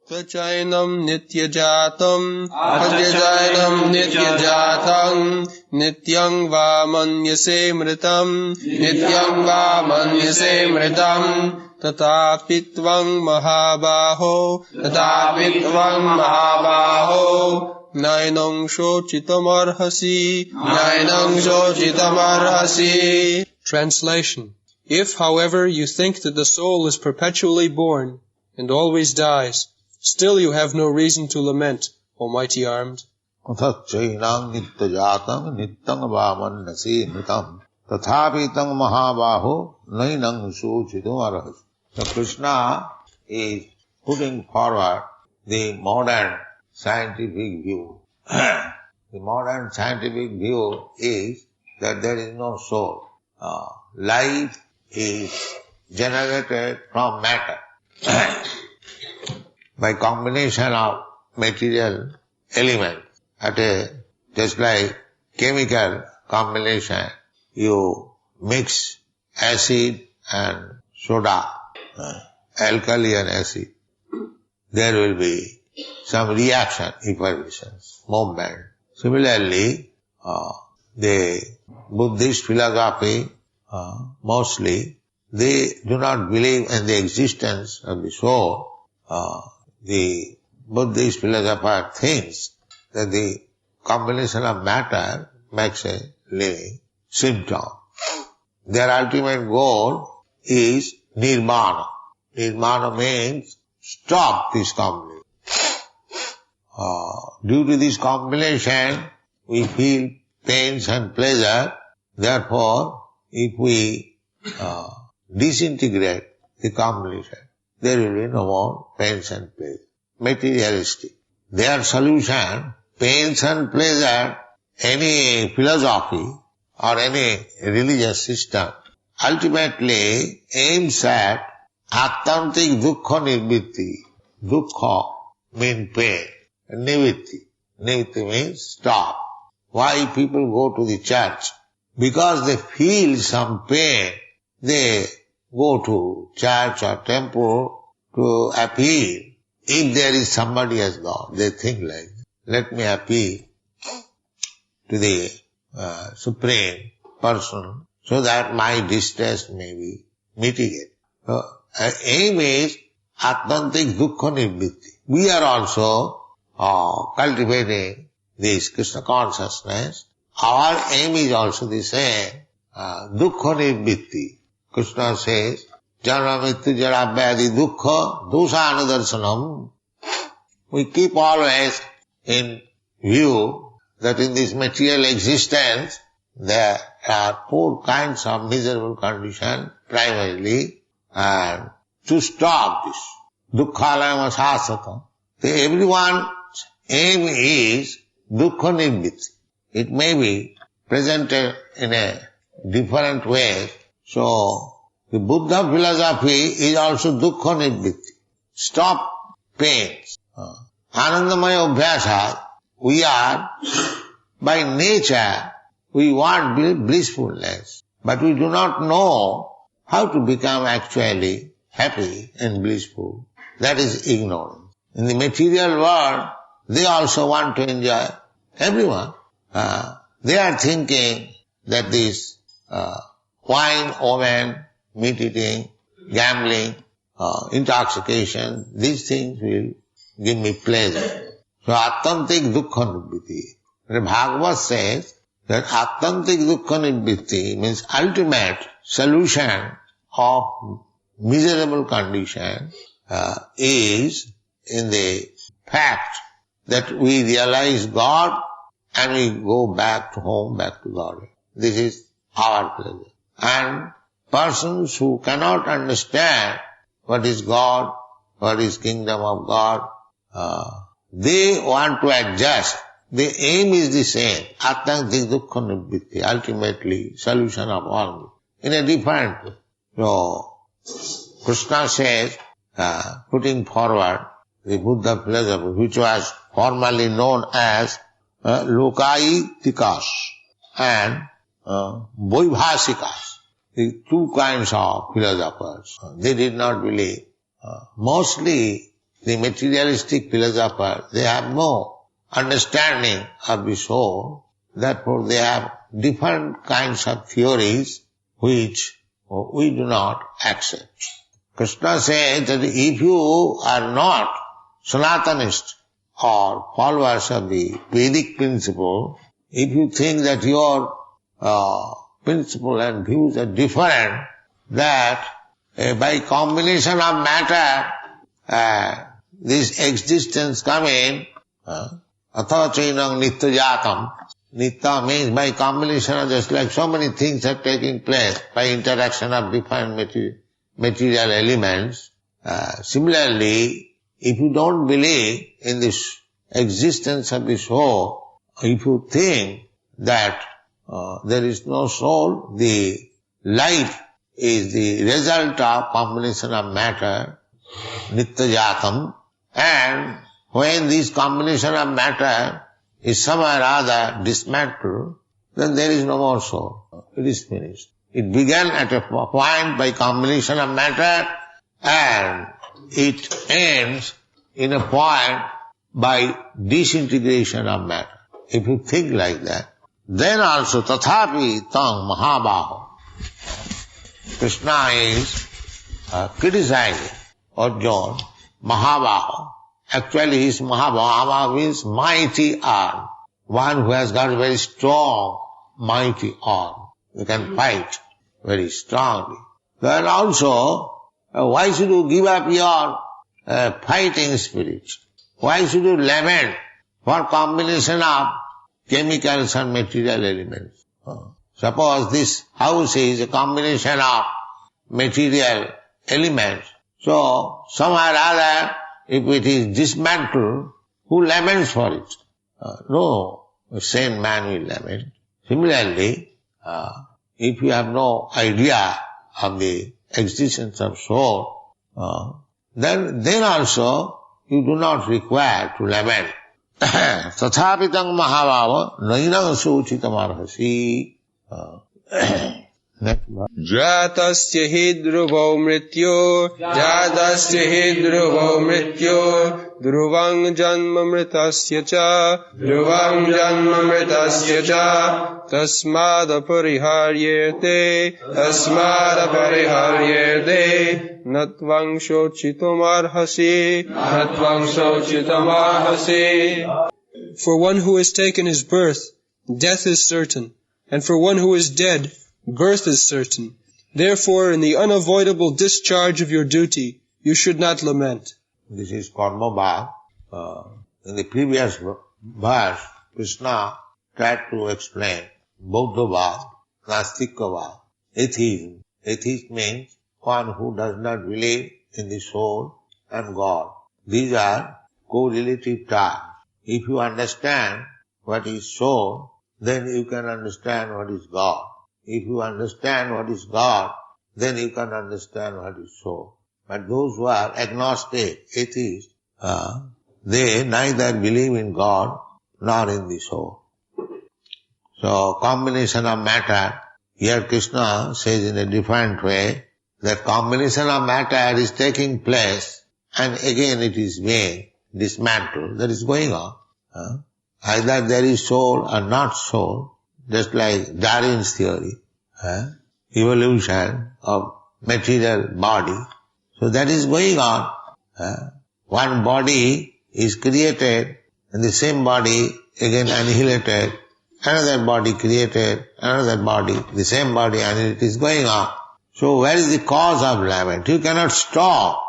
Atvachainam nityajatam adyajainam nityajatam nityang va manyase mritam nityang va manyase mritam tatapitvam mahabaho nainam shochitamarhasi. Translation. If, however, you think that the soul is perpetually born and always dies, still you have no reason to lament, O mighty armed. Athachainam nityajatam nityang vamannasi mritam tathapitam mahabaho nainam shochitamarhasi. So Krishna is putting forward the modern scientific view. The modern scientific view is that there is no soul. Life is generated from matter. By combination of material elements, just like chemical combination, you mix acid and soda, alkali and acid, there will be some reaction, effervescence, movement. Similarly, the Buddhist philosophy, mostly, they do not believe in the existence of the soul. The Buddhist philosopher thinks that the combination of matter makes a living symptom. Their ultimate goal is nirvana. Nirvana means stop this combination. Due to this combination, we feel pains and pleasure. Therefore, if we disintegrate the combination, there will be no more pains and pleasure. Materialistic. Their solution, pains and pleasure, any philosophy or any religious system, ultimately aims at attantik dukkha nivritti. Dukkha means pain. Nivritti. Nivritti means stop. Why people go to the church? Because they feel some pain, they go to church or temple to appeal. If there is somebody as God, they think like, let me appeal to the Supreme Person so that my distress may be mitigated. So, aim is atmantik dukkha nivritti. We are also cultivating this Krishna consciousness. Our aim is also the same, dukkha nivritti. Krishna says, janma mrityu jara vyadi dukkha doshanudarshanam. We keep always in view that in this material existence there are four kinds of miserable conditions primarily, and to stop this dukkhalayam asasata, everyone's aim is dukkha nivritti. It may be presented in a different way. So, the Buddha philosophy is also dukkha nivritti. Stop pains. Anandamaya abhyasa, we are, by nature, we want blissfulness. But we do not know how to become actually happy and blissful. That is ignorance. In the material world, they also want to enjoy. Everyone. They are thinking that this wine, woman, meat eating, gambling, intoxication, these things will give me pleasure. So attantik dukkha nivritti. The Bhagavad says that attantik dukkha nivritti means ultimate solution of miserable condition is in the fact that we realize God and we go back to home, back to God. This is our pleasure. And persons who cannot understand what is God, what is kingdom of God, they want to adjust. The aim is the same. Attantik dukkha nivritti, ultimately solution of all. In a different way. So, Krishna says, putting forward the Buddha philosophy, which was formerly known as Lokaikikas and Vaibhasikas, the two kinds of philosophers. They did not believe. Mostly the materialistic philosophers, they have no understanding of the soul. Therefore, they have different kinds of theories which we do not accept. Krishna says that if you are not Sanatanists or followers of the Vedic principle, if you think that your principle and views are different, that by combination of matter, this existence come in, atha chainam nitya jatam. Nitya means by combination of just like so many things are taking place by interaction of different material elements. Similarly, if you don't believe in this existence of the soul, if you think that there is no soul, the life is the result of combination of matter, nitya jatam, and when this combination of matter is somehow or other dismantled, then there is no more soul. It is finished. It began at a point by combination of matter and it ends in a point by disintegration of matter. If you think like that, then also tathapi tang mahabaho. Krishna is criticizing Arjuna, mahabaho. Actually, his mahabaho means mighty arm. One who has got a very strong, mighty arm. You can fight very strongly. Then also, why should you give up your fighting spirit? Why should you lament for combination of chemicals and material elements? Suppose this house is a combination of material elements. So, somehow or other, if it is dismantled, who laments for it? No sane man will lament. Similarly, if you have no idea of the existence of soul, then also you do not require to lament. Tathapitang mahabhava nainam suchitam arhasi. Jatasya hi dhruvo mrityo Dhruvang janma mritasya cha Tasmada pariharyete Natvang shochitam arhasi. For one who has taken his birth, death is certain, and for one who is dead, birth is certain. Therefore, in the unavoidable discharge of your duty, you should not lament. This is karma bhav. In the previous verse, Krishna tried to explain Bauddha bhav, Nastika bhav, atheism. Atheist means one who does not believe in the soul and God. These are correlative terms. If you understand what is soul, then you can understand what is God. If you understand what is God, then you can understand what is soul. But those who are agnostic, atheists, they neither believe in God nor in the soul. So, combination of matter, here Krishna says in a different way, that combination of matter is taking place and again it is being dismantled. That is going on. Either there is soul or not soul, just like Darwin's theory, evolution of material body. So that is going on. One body is created and the same body again annihilated, another body created, another body, the same body, and it is going on. So where is the cause of lament? You cannot stop.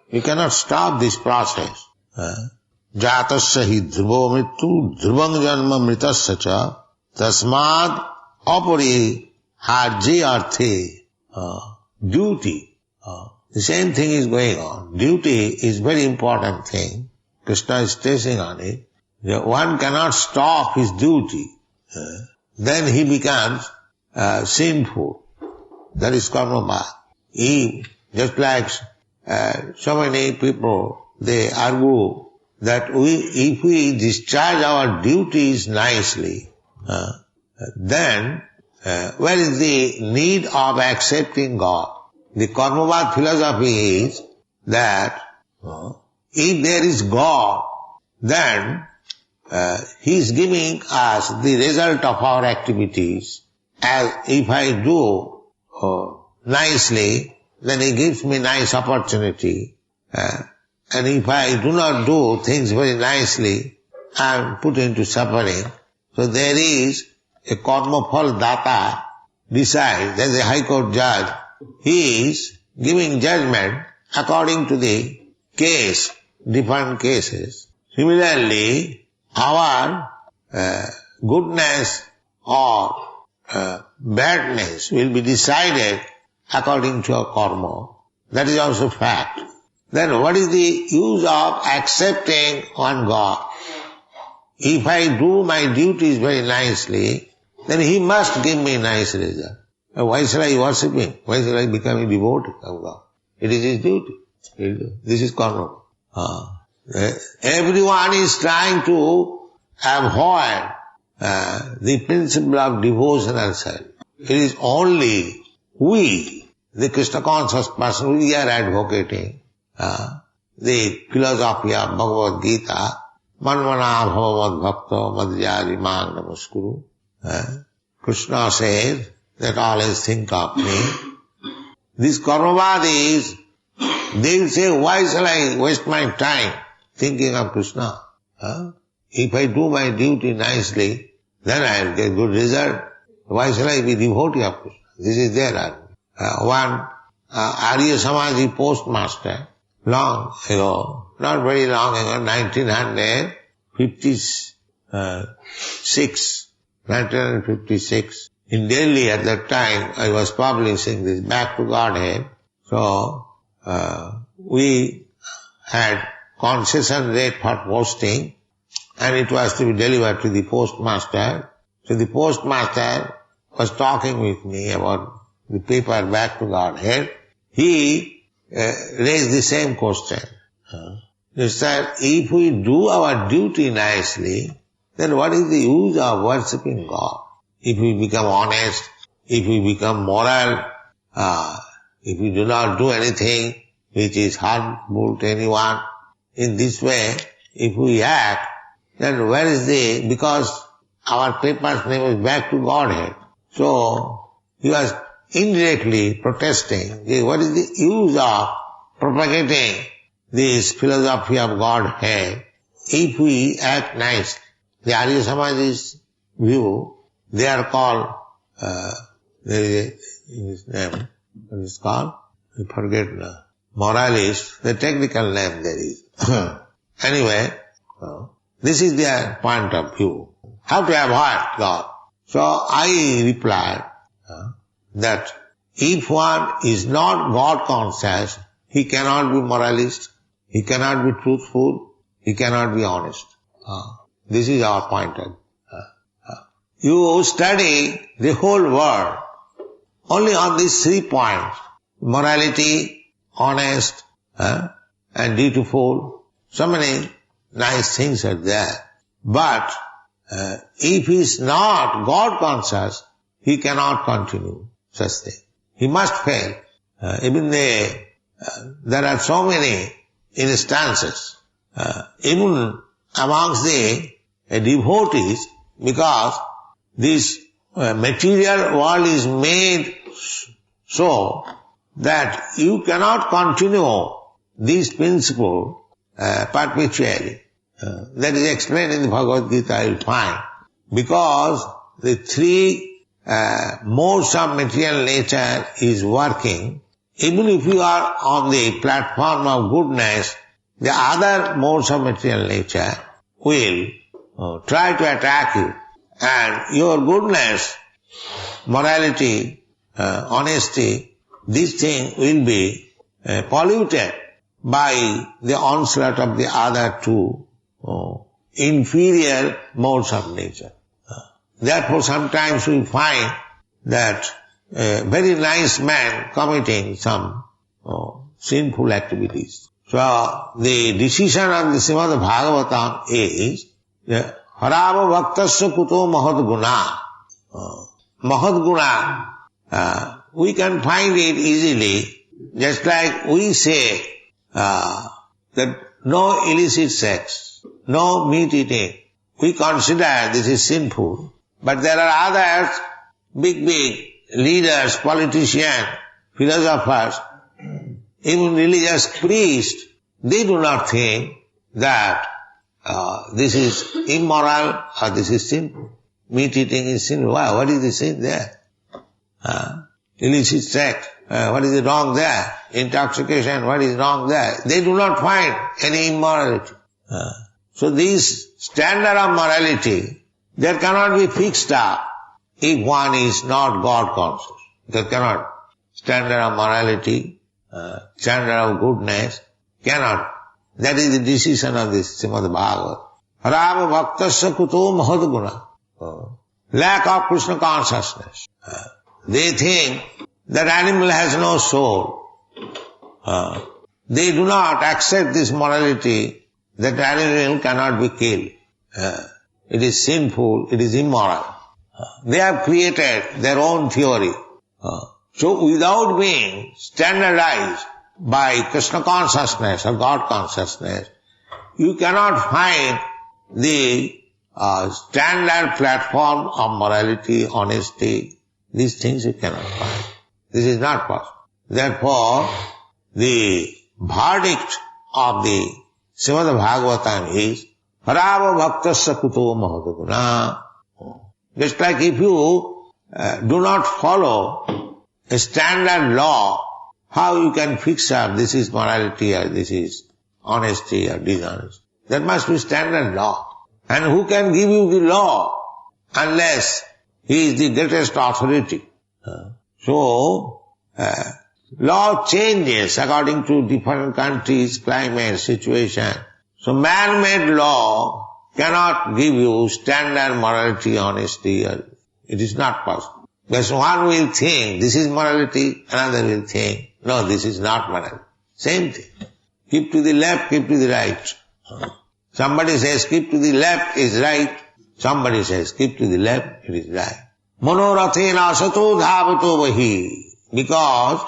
You cannot stop this process. Jatasya hi dhruvo mrityu dhruvang janma mritasya cha tasmad apari harji arthe. Duty. The same thing is going on. Duty is very important thing. Krishna is stressing on it. One cannot stop his duty. Then he becomes sinful. That is karma bhav. Just like so many people, they argue that if we discharge our duties nicely, then where is the need of accepting God? The karma bhav philosophy is that if there is God, then He is giving us the result of our activities. As if I do nicely, then He gives me nice opportunity. And if I do not do things very nicely, I am put into suffering. So there is a karma phal data decides, there is a high court judge. He is giving judgment according to the case, different cases. Similarly, our goodness or badness will be decided according to our karma. That is also fact. Then what is the use of accepting one God? If I do my duties very nicely, then He must give me nice result. Why shall I worship Him? Why shall I become a devotee of God? It is His duty. This is karma. Everyone is trying to avoid the principle of devotional service. It is only we, the Krishna conscious person, we are advocating the philosophy of Bhagavad Gita, manmana bhavavad bhakta madhyari mang namaskuru. Krishna says that always think of me. These karmavadis, they will say, why shall I waste my time thinking of Krishna? If I do my duty nicely, then I will get good result. Why shall I be devotee of Krishna? This is their argument. One Arya Samaji postmaster, long ago, not very long ago, 1956, in Delhi at that time, I was publishing this Back to Godhead. So, we had concession rate for posting, and it was to be delivered to the postmaster. So the postmaster was talking with me about the paper Back to Godhead. He raised the same question. He said, if we do our duty nicely, then what is the use of worshipping God? If we become honest, if we become moral, if we do not do anything which is harmful to anyone, in this way, if we act, then where is because our paper's name is Back to Godhead. So, he was indirectly protesting, what is the use of propagating this philosophy of Godhead if we act nicely? The Arya Samaji's view, they are called, there is his name, what is it called? I forget now. Moralist, the technical name there is. Anyway, this is their point of view. How to avoid God? So I replied that if one is not God conscious, he cannot be moralist, he cannot be truthful, he cannot be honest. This is our point of view. You study the whole world only on these 3 points: morality, honest, and dutiful. So many nice things are there. But if he is not God conscious, he cannot continue such thing. He must fail. Even there are so many instances, even amongst the devotees, because this material world is made so that you cannot continue this principle perpetually. That is explained in the Bhagavad Gita, you will find. Because the 3 modes of material nature is working, even if you are on the platform of goodness, the other modes of material nature will try to attack you. And your goodness, morality, honesty, this thing will be polluted by the onslaught of the other 2 inferior modes of nature. Therefore, sometimes we find that a very nice man committing some sinful activities. So, the decision of the Srimad Bhagavatam is Harava Bhaktasya Kuto Mahad Guna. Mahad Guna, we can find it easily, just like we say that no illicit sex, no meat eating. We consider this is sinful, but there are others, big leaders, politicians, philosophers, even religious priests, they do not think that this is immoral or this is sinful. Meat eating is sinful. Why? What is the sin there? Illicit sex, what is wrong there? Intoxication, what is wrong there? They do not find any immorality. So this standard of morality, there cannot be fixed up if one is not God conscious. There cannot. Standard of morality, standard of goodness, cannot. That is the decision of this Srimad Bhagavad. Rama bhaktasya kuto mahadguna. Lack of Krishna consciousness. They think that animal has no soul. They do not accept this morality that animal cannot be killed. It is sinful, it is immoral. They have created their own theory. So without being standardized by Krishna consciousness or God consciousness, you cannot find the standard platform of morality, honesty. These things you cannot find. This is not possible. Therefore, the verdict of the Srimad Bhagavatam is Parava Bhaktasya Kuto Mahadaguna. Just like if you do not follow a standard law, how you can fix up this is morality or this is honesty or dishonesty? There must be standard law. And who can give you the law unless he is the greatest authority? So, law changes according to different countries, climate, situation. So man-made law cannot give you standard morality, honesty. It is not possible. Because one will think this is morality, another will think, no, this is not morality. Same thing. Keep to the left, keep to the right. Somebody says keep to the left is right. Somebody says keep to the left, it is right. Manorathena sato dhavato vahi. Because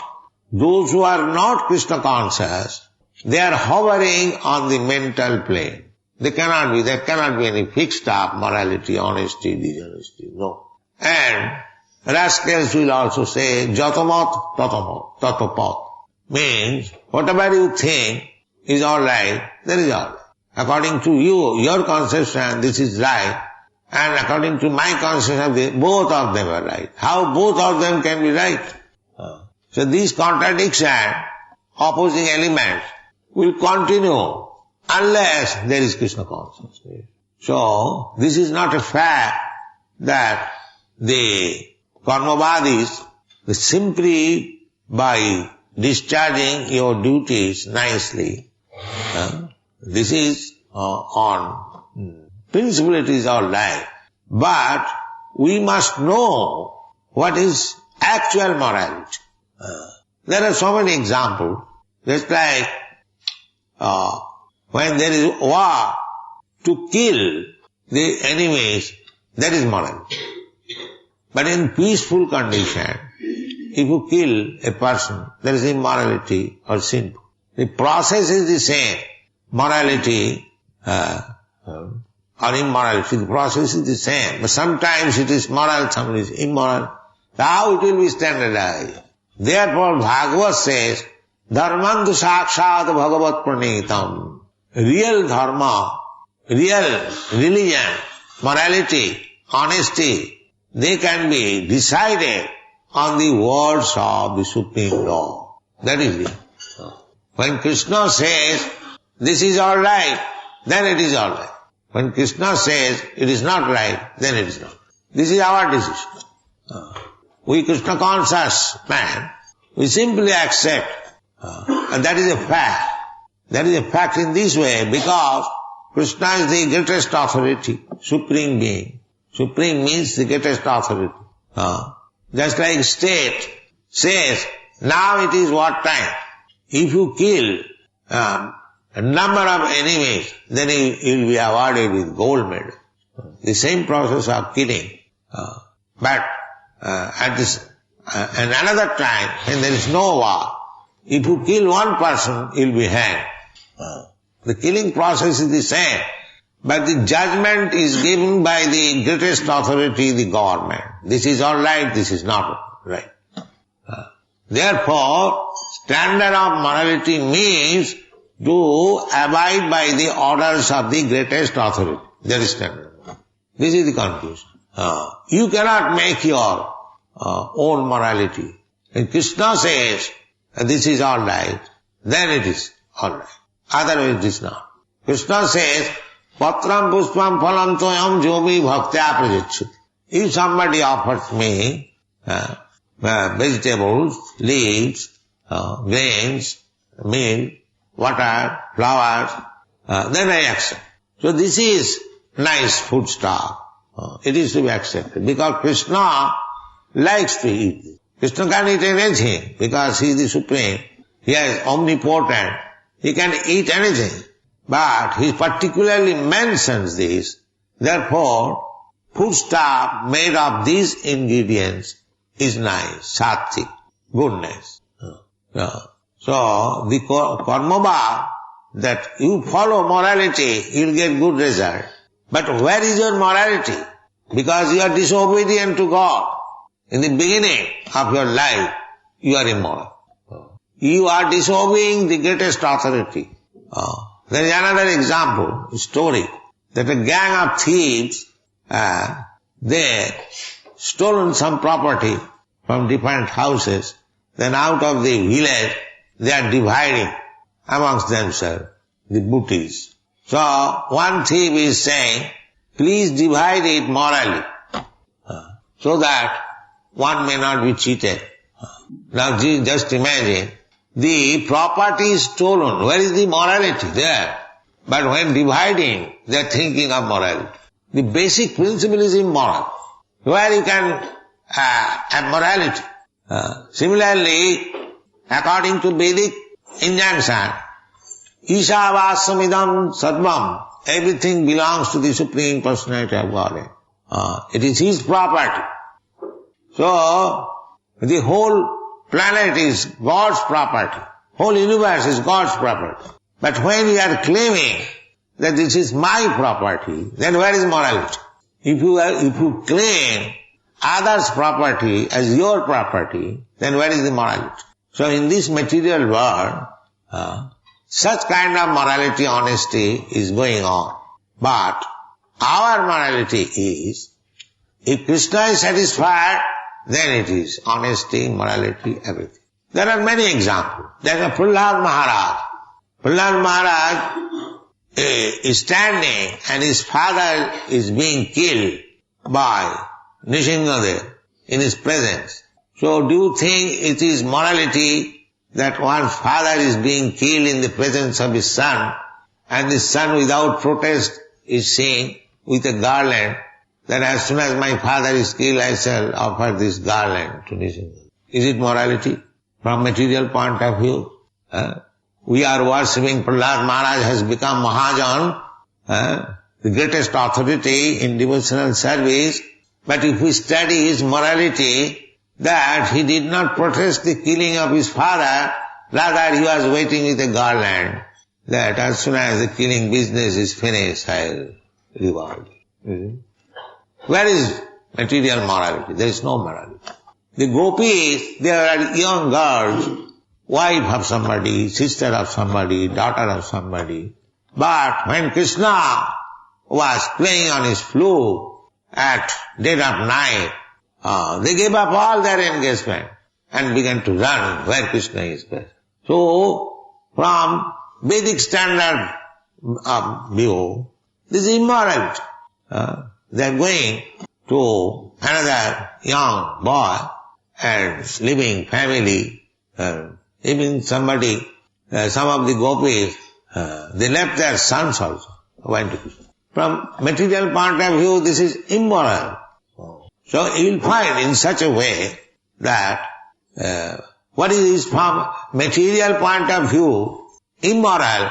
those who are not Krishna conscious, they are hovering on the mental plane. There cannot be any fixed up morality, honesty, dishonesty, no. And rascals will also say, jatamat tatapat. Means, whatever you think is alright, that is alright. According to you, your conception, this is right. And according to my conception, both of them are right. How both of them can be right? So these contradiction, opposing elements, will continue unless there is Krishna consciousness. So, this is not a fact that the karmavadis, simply by discharging your duties nicely, this is on principle it is all right. But we must know what is actual morality. There are so many examples. Just like when there is war, to kill the enemies, that is morality. But in peaceful condition, if you kill a person, there is immorality or sin. The process is the same. Morality or immorality, the process is the same. But sometimes it is moral, sometimes it is immoral. How it will be standardized? Therefore Bhagavad says, Dharmantu sakshat bhagavat pranitam. Real dharma, real religion, morality, honesty, they can be decided on the words of the Supreme Law. That is it. When Krishna says, this is all right, then it is all right. When Krishna says, it is not right, then it is not. This is our decision. We Krishna conscious man, we simply accept, and that is a fact. That is a fact in this way, because Krishna is the greatest authority, supreme being. Supreme means the greatest authority. Just like state says, now it is what time? If you kill a number of enemies, then you will be awarded with gold medal. The same process of killing. But at this, and another time, when there is no war, if you kill one person, you will be hanged. The killing process is the same, but the judgment is given by the greatest authority, the government. This is all right, this is not right. Therefore, standard of morality means to abide by the orders of the greatest authority. That is standard. This is the conclusion. You cannot make your own morality. When Krishna says, this is all right, then it is all right. Otherwise it is not. Krishna says, Patram puspam phalam toyam jobi bhaktya prajachyati. If somebody offers me vegetables, leaves, grains, milk, water, flowers, then I accept. So this is nice food stuff. It is to be accepted. Because Krishna likes to eat this. Krishna can eat anything because he is the supreme. He is omnipotent. He can eat anything. But he particularly mentions this. Therefore, food stuff made of these ingredients is nice, sattvic, goodness. So, the karma bhav, that you follow morality, you will get good result. But where is your morality? Because you are disobedient to God. In the beginning of your life, you are immoral. You are disobeying the greatest authority. There is another example, a story, that a gang of thieves, they stolen some property from different houses. Then out of the village, they are dividing amongst themselves the booties. So one thief is saying, please divide it morally, so that one may not be cheated. Now just imagine, the property is stolen. Where is the morality? There. But when dividing, they are thinking of morality. The basic principle is immoral. Where you can have morality. Similarly, according to Vedic injunction, Ishavassamidam Sadvam, everything belongs to the Supreme Personality of Godhead. It is His property. So, the whole planet is God's property. Whole universe is God's property. But when we are claiming that this is my property, then where is morality? If you claim others' property as your property, then where is the morality? So in this material world, such kind of morality, honesty is going on. But our morality is, if Krishna is satisfied, then it is honesty, morality, everything. There are many examples. There is Prahlad Maharaj. Prahlad Maharaj is standing and his father is being killed by Nishingadev in his presence. So do you think it is morality that one's father is being killed in the presence of his son, and the son without protest is saying with a garland that as soon as my father is killed, I shall offer this garland to Nishingadev? Is it morality? From material point of view, we are worshipping Prahlad Maharaj has become Mahajan, the greatest authority in devotional service. But if we study his morality, that he did not protest the killing of his father, rather he was waiting with a garland, that as soon as the killing business is finished, I will reward. Where is material morality? There is no morality. The gopis, they are young girls, wife of somebody, sister of somebody, daughter of somebody. But when Krishna was playing on his flute at dead of night, they gave up all their engagement and began to run where Krishna is present. So, from Vedic standard of view, this is immorality. They are going to another young boy and living family, even somebody, some of the gopis, they left their sons also, went to Krishna. From material point of view, this is immoral. So you will find in such a way that what is from material point of view immoral,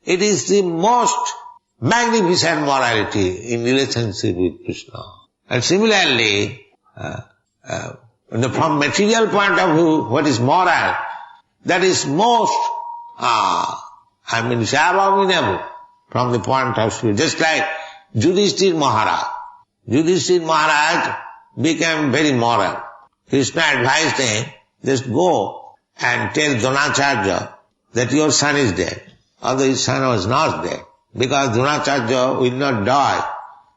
it is the most magnificent morality in relationship with Krishna. And similarly, from material point of view, what is moral, that is most Say abominable from the point of view. Just like Yudhishthira Maharaj. Yudhishthira Maharaj became very moral. Krishna advised him, just go and tell Dronacharya that your son is dead. Although his son was not dead. Because Dronacharya will not die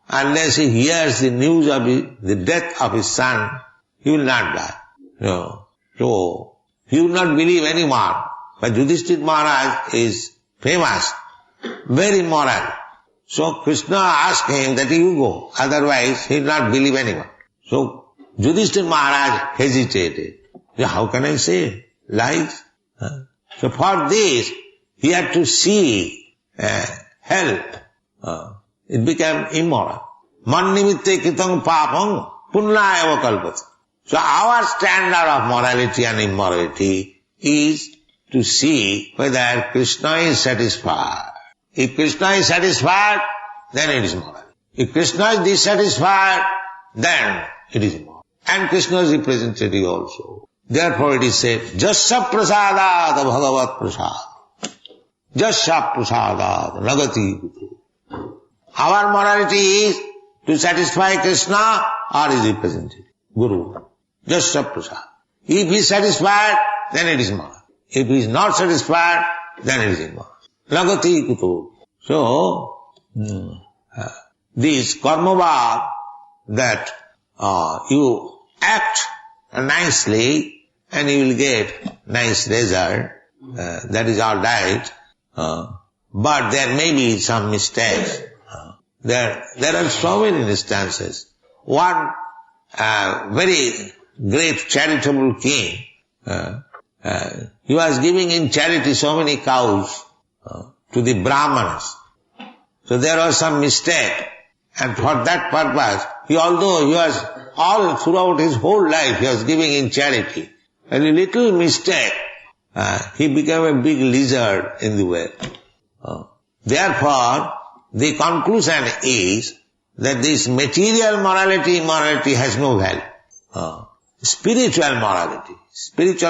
unless he hears the news of the death of his son, he will not die. So, he will not believe anymore. But Yudhishthira Maharaj is famous, very moral. So Krishna asked him that he will go, otherwise he will not believe anyone. So Yudhishthira Maharaj hesitated. How can I say lies? So for this, he had to see hell. It became immoral. Man nimitte kitang papam punnayava kalpati. So our standard of morality and immorality is to see whether Krishna is satisfied. If Krishna is satisfied, then it is moral. If Krishna is dissatisfied, then it is immoral. And Krishna is representative also. Therefore it is said, Jasya prasadat bhagavat prasad. Jasya prasadat nagati kutu. Our morality is to satisfy Krishna or his representative, Guru. Jasya prasad. If he is satisfied, then it is moral. If he is not satisfied, then it is immoral. Nagati kutu. So, this karma that you act nicely and you will get nice result, that is all right. But there may be some mistakes. There are so many instances. One very great charitable king, he was giving in charity so many cows to the Brahmanas. So there was some mistake, and for that purpose, although he was all throughout his whole life, he was giving in charity. And a little mistake, he became a big lizard in the well. Therefore, the conclusion is that this material morality, immorality has no value. Spiritual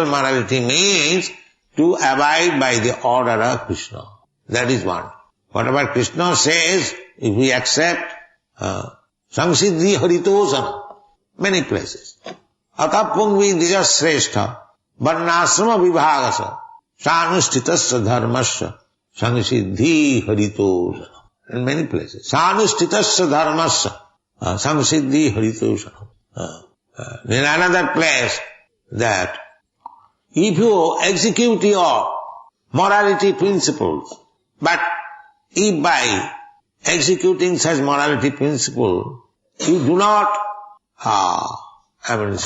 morality means to abide by the order of Krishna. That is one. Whatever Krishna says, if we accept, samsiddhi haritosana, many places. Atapungvi dijasreshta, varnasrama vibhagasa, sanusthitasya dharmasya, samsiddhi haritosana. In many places. Sanusthitasya dharmasya, samsiddhi haritosana. In another place, that if you execute your morality principles, but if by executing such morality principle, you do not, awaken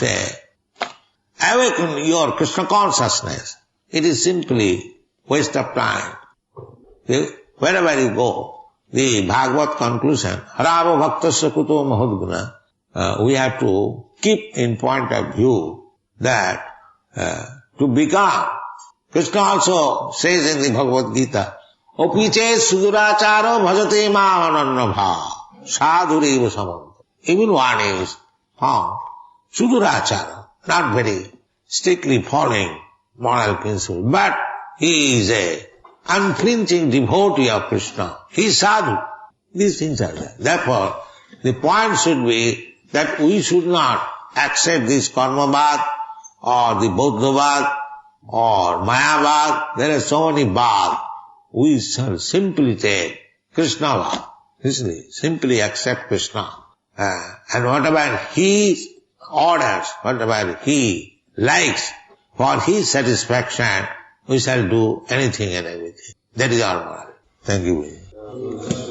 your Krishna consciousness, it is simply waste of time. Wherever you go, the Bhagavad conclusion, Harava bhaktasya kuto mahadguna, we have to keep in point of view that to become, Krishna also says in the Bhagavad Gita, Opiche suduracharo bhajate ma anannabha sadhureva samanta. Even one is sudurachara, not very strictly following moral principle, but he is a unflinching devotee of Krishna. He is sadhu. These things are there. Therefore, the point should be that we should not accept this karma-bad or the Bauddha-bad or Maya-bad. There are so many bad. We shall simply take Krishna-bad. Simply accept Krishna. And whatever he orders, whatever he likes, for his satisfaction, we shall do anything and everything. That is our morality. Thank you.